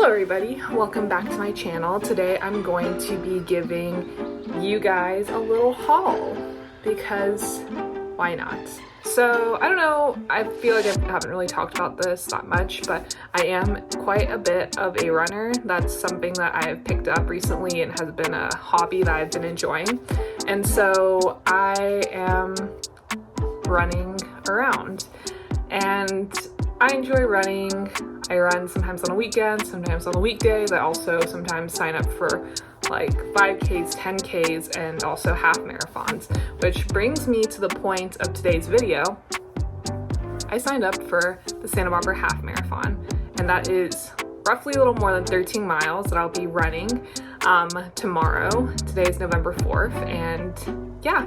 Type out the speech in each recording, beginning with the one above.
Hello everybody, welcome back to my channel. Today I'm going to be giving you guys a little haul because why not? So I don't know, I feel like I haven't really talked about this that much, but I am quite a bit of a runner. That's something that I've picked up recently and has been a hobby that I've been enjoying. And so I am running around and I enjoy running. I run sometimes on a weekend, sometimes on the weekdays. I also sometimes sign up for like 5Ks, 10Ks, and also half marathons, which brings me to the point of today's video. I signed up for the Santa Barbara Half Marathon, and that is roughly a little more than 13 miles that I'll be running tomorrow. Today is November 4th, and yeah,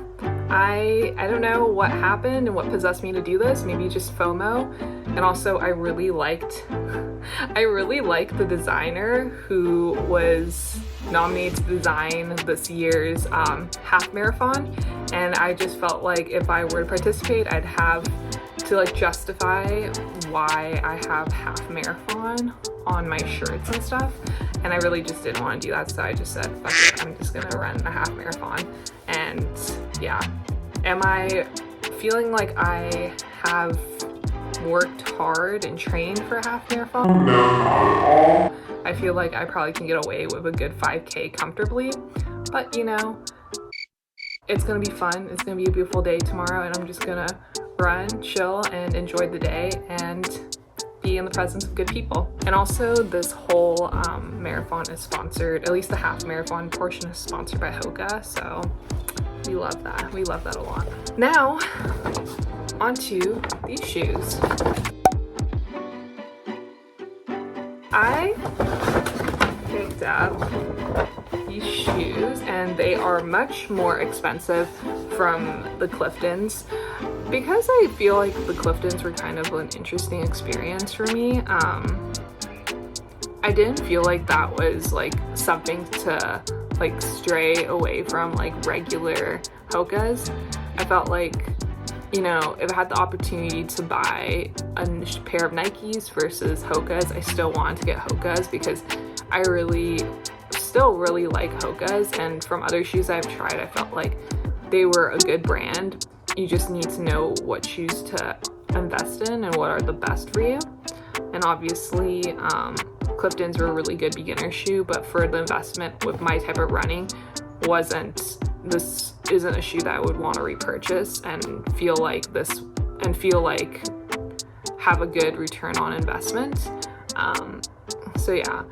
I don't know what happened and what possessed me to do this. Maybe just FOMO. And also I really liked the designer who was nominated to design this year's half marathon. And I just felt like if I were to participate, I'd have to like justify why I have half marathon on my shirts and stuff. And I really just didn't want to do that. So I just said, fuck it, I'm just gonna run a half marathon. And yeah, am I feeling like I have worked hard and trained for a half marathon? No. I feel like I probably can get away with a good 5K comfortably, but you know, it's gonna be fun. It's gonna be a beautiful day tomorrow, and I'm just gonna run, chill, and enjoy the day and be in the presence of good people. And also this whole marathon is sponsored, at least the half marathon portion is sponsored by HOKA, so we love that. We love that a lot. Now, onto these shoes. I picked up these shoes and they are much more expensive from the Cliftons because I feel like the Cliftons were kind of an interesting experience for me. I didn't feel like that was like something to like stray away from like regular HOKAs. I felt like, you know, if I had the opportunity to buy a pair of Nikes versus HOKAs, I still wanted to get HOKAs because I still really like HOKAs, and from other shoes I've tried, I felt like they were a good brand. You just need to know what shoes to invest in and what are the best for you. And obviously, Cliftons were a really good beginner shoe, but for the investment with my type of running, this isn't a shoe that I would want to repurchase and feel like have a good return on investment. So yeah.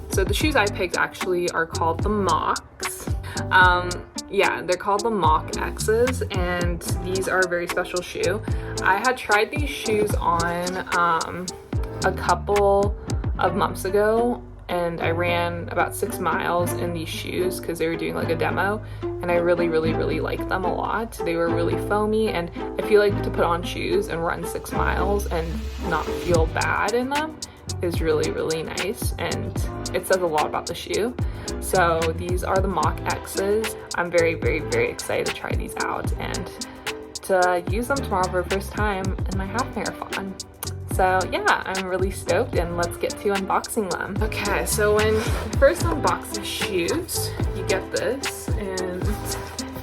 So the shoes I picked actually are called the Machs. Yeah, they're called the Mach X's, and these are a very special shoe. I had tried these shoes on a couple of months ago, and I ran about 6 miles in these shoes because they were doing like a demo, and I really liked them a lot. They were really foamy, and I feel like to put on shoes and run 6 miles and not feel bad in them is really nice, and it says a lot about the shoe. So these are the Mach X's. I'm very excited to try these out and to use them tomorrow for the first time in my half marathon. So yeah, I'm really stoked, and let's get to unboxing them. Okay, so when you first unbox these shoes, you get this, and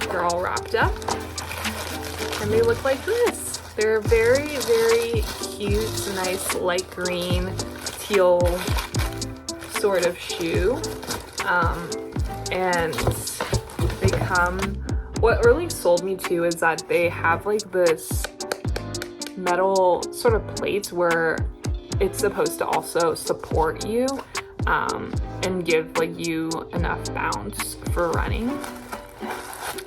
they're all wrapped up, and they look like this. They're a very cute, nice light green, teal sort of shoe, and they come, what really sold me to is that they have like this metal sort of plates where it's supposed to also support you and give like you enough bounce for running.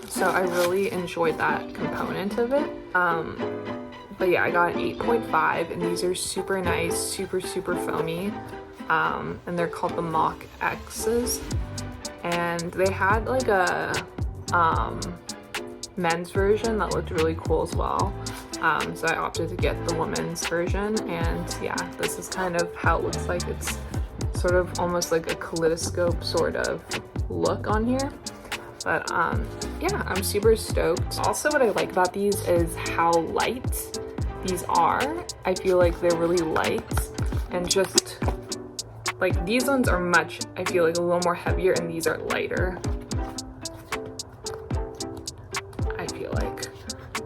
So I really enjoyed that component of it. But yeah, I got an 8.5, and these are super nice, super foamy, and they're called the Mach X's, and they had like a men's version that looked really cool as well. So I opted to get the women's version, and yeah, this is kind of how it looks like. It's sort of almost like a kaleidoscope sort of look on here. But yeah, I'm super stoked. Also, what I like about these is how light these are. I feel like they're really light and just like these ones are much, I feel like a little more heavier, and these are lighter, I feel like.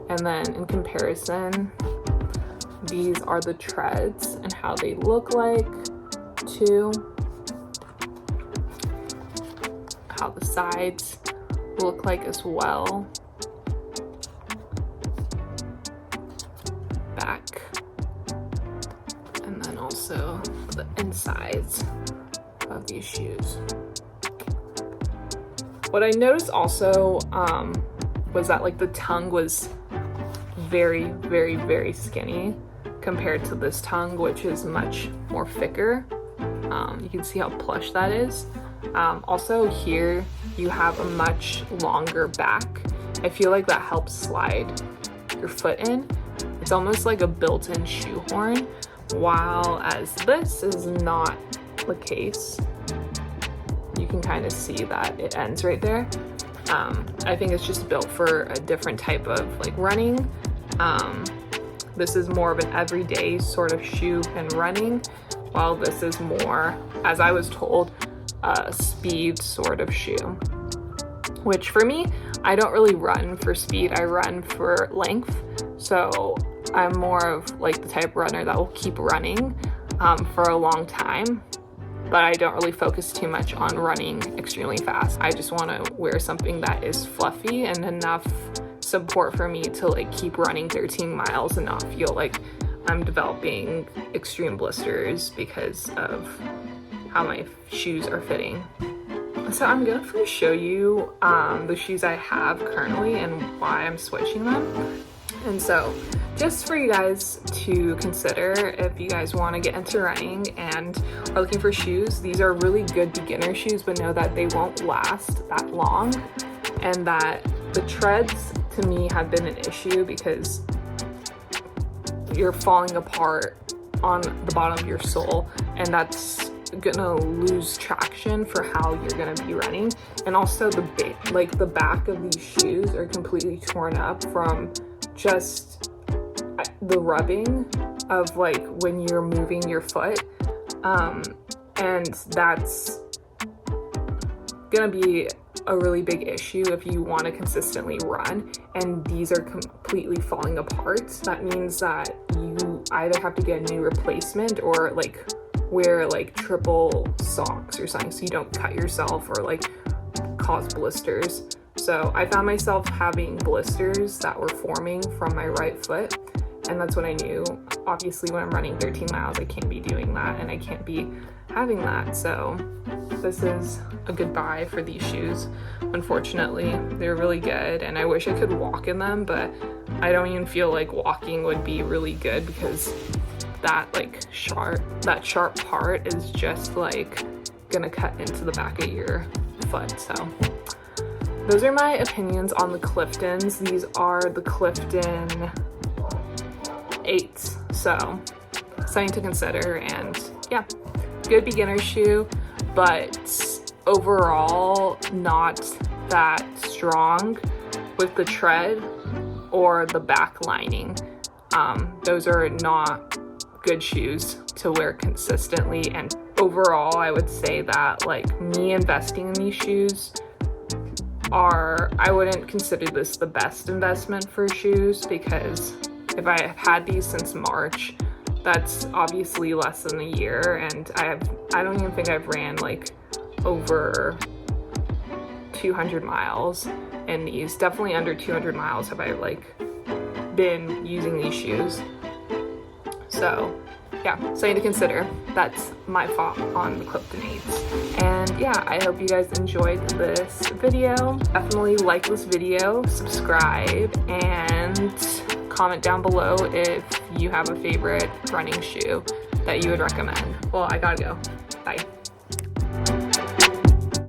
And then in comparison, these are the treads and how they look like too. How the sides look like as well. Back. And then also the insides of these shoes. What I noticed also was that like the tongue was very, very, very skinny compared to this tongue, which is much more thicker. You can see how plush that is. Also here you have a much longer back. I feel like that helps slide your foot in. It's almost like a built-in shoehorn, while as this is not the case. You can kind of see that it ends right there. I think it's just built for a different type of like running. This is more of an everyday sort of shoe and running, while this is more, as I was told, a speed sort of shoe. Which for me, I don't really run for speed, I run for length. So I'm more of like the type of runner that will keep running for a long time, but I don't really focus too much on running extremely fast. I just want to wear something that is fluffy and enough support for me to like keep running 13 miles and not feel like I'm developing extreme blisters because of how my shoes are fitting. So I'm going to show you the shoes I have currently and why I'm switching them. And so just for you guys to consider, if you guys want to get into running and are looking for shoes, these are really good beginner shoes, but know that they won't last that long, and that the treads to me have been an issue because you're falling apart on the bottom of your sole, and that's gonna lose traction for how you're gonna be running. And also the back of these shoes are completely torn up from just the rubbing of like when you're moving your foot, and that's gonna be a really big issue if you want to consistently run and these are completely falling apart. That means that you either have to get a new replacement or like wear like triple socks or something so you don't cut yourself or like cause blisters. So I found myself having blisters that were forming from my right foot, and that's when I knew, obviously when I'm running 13 miles, I can't be doing that and I can't be having that. So this is a goodbye for these shoes. Unfortunately, they're really good and I wish I could walk in them, but I don't even feel like walking would be really good because that sharp part is just like gonna cut into the back of your foot. So those are my opinions on the Cliftons. These are the Clifton 8s, so something to consider. And yeah, good beginner shoe, but overall not that strong with the tread or the back lining. Those are not good shoes to wear consistently, and overall I would say that like me investing in these shoes I wouldn't consider this the best investment for shoes, because if I have had these since March, that's obviously less than a year, and I don't even think I've ran like over 200 miles in these. Definitely under 200 miles have I like been using these shoes. So yeah, something to consider. That's my thought on the Clifton 8s. And yeah, I hope you guys enjoyed this video. Definitely like this video, subscribe, and comment down below if you have a favorite running shoe that you would recommend. Well, I gotta go. Bye.